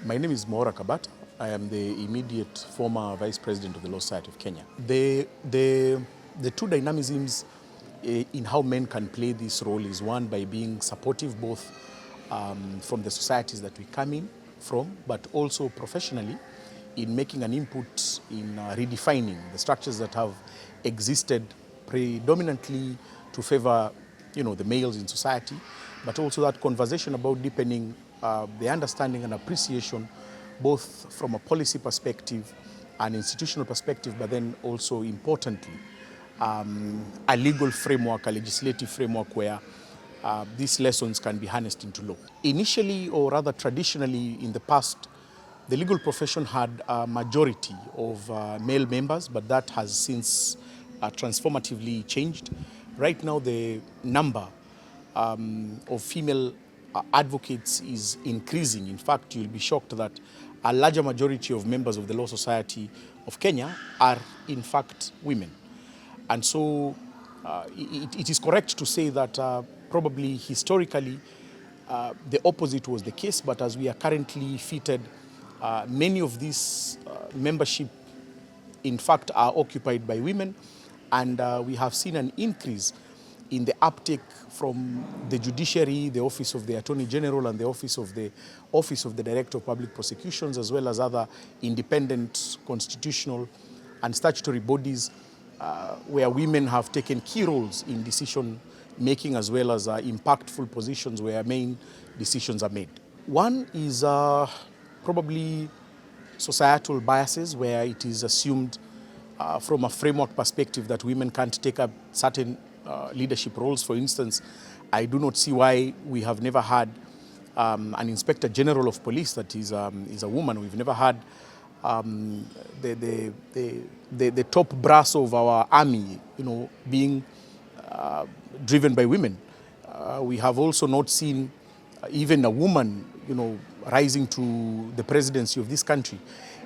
My name is Mwaura Kabata. I am the immediate former Vice President of the Law Society of Kenya. The two dynamisms in how men can play this role is one, by being supportive both from the societies that we come in from, but also professionally in making an input in redefining the structures that have existed predominantly to favor the males in society, but also that conversation about deepening the understanding and appreciation both from a policy perspective, an institutional perspective, but then also importantly a legal framework, a legislative framework where these lessons can be harnessed into law. Initially, or rather traditionally in the past, the legal profession had a majority of male members, but that has since transformatively changed. Right now, the number of female advocates is increasing. In fact, you'll be shocked that a larger majority of members of the Law Society of Kenya are in fact women. And so it is correct to say that probably historically the opposite was the case, but as we are currently fitted, many of these membership in fact are occupied by women, and we have seen an increase in the uptake from the judiciary, the Office of the Attorney General and the Office of the Director of Public Prosecutions, as well as other independent constitutional and statutory bodies where women have taken key roles in decision making, as well as impactful positions where main decisions are made. One is probably societal biases, where it is assumed from a framework perspective that women can't take up certain leadership roles. For instance, I do not see why we have never had an Inspector General of Police that is a woman. We've never had the top brass of our army, being driven by women. We have also not seen even a woman, rising to the presidency of this country.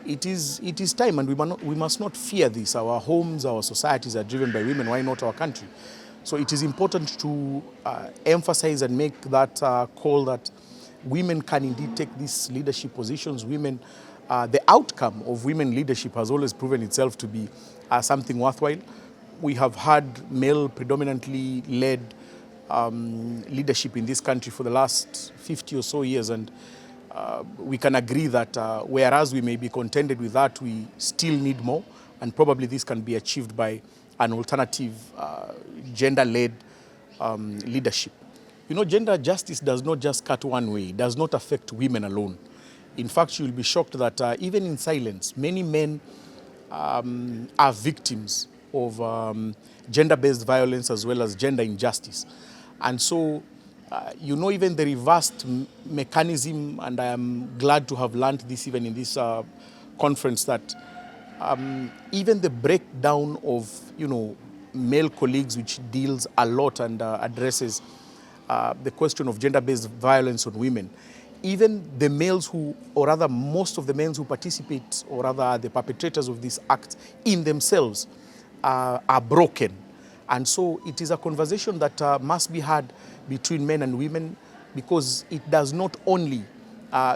It is time, and we must not fear this. Our homes, our societies are driven by women. Why not our country? So it is important to emphasize and make that call that women can indeed take these leadership positions. Women, the outcome of women leadership has always proven itself to be something worthwhile. We have had male predominantly led leadership in this country for the last 50 or so years, and we can agree that whereas we may be contented with that, we still need more, and probably this can be achieved by an alternative gender-led leadership. Gender justice does not just cut one way. It does not affect women alone. In fact, you'll be shocked that even in silence, many men are victims of gender-based violence as well as gender injustice. And so, even the reversed mechanism, and I am glad to have learned this even in this conference, that even the breakdown of, male colleagues, which deals a lot and addresses the question of gender-based violence on women, even the males who, or rather most of the men who participate, or rather the perpetrators of these acts in themselves are broken. And so it is a conversation that must be had between men and women, because it does not only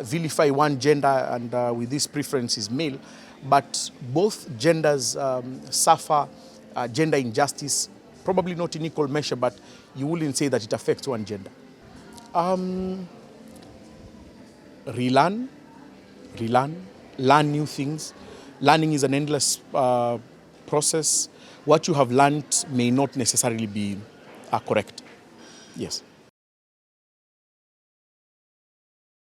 vilify one gender and with this preference is male, but both genders suffer gender injustice, probably not in equal measure, but you wouldn't say that it affects one gender. Relearn, learn new things. Learning is an endless process. What you have learned may not necessarily be correct. Yes.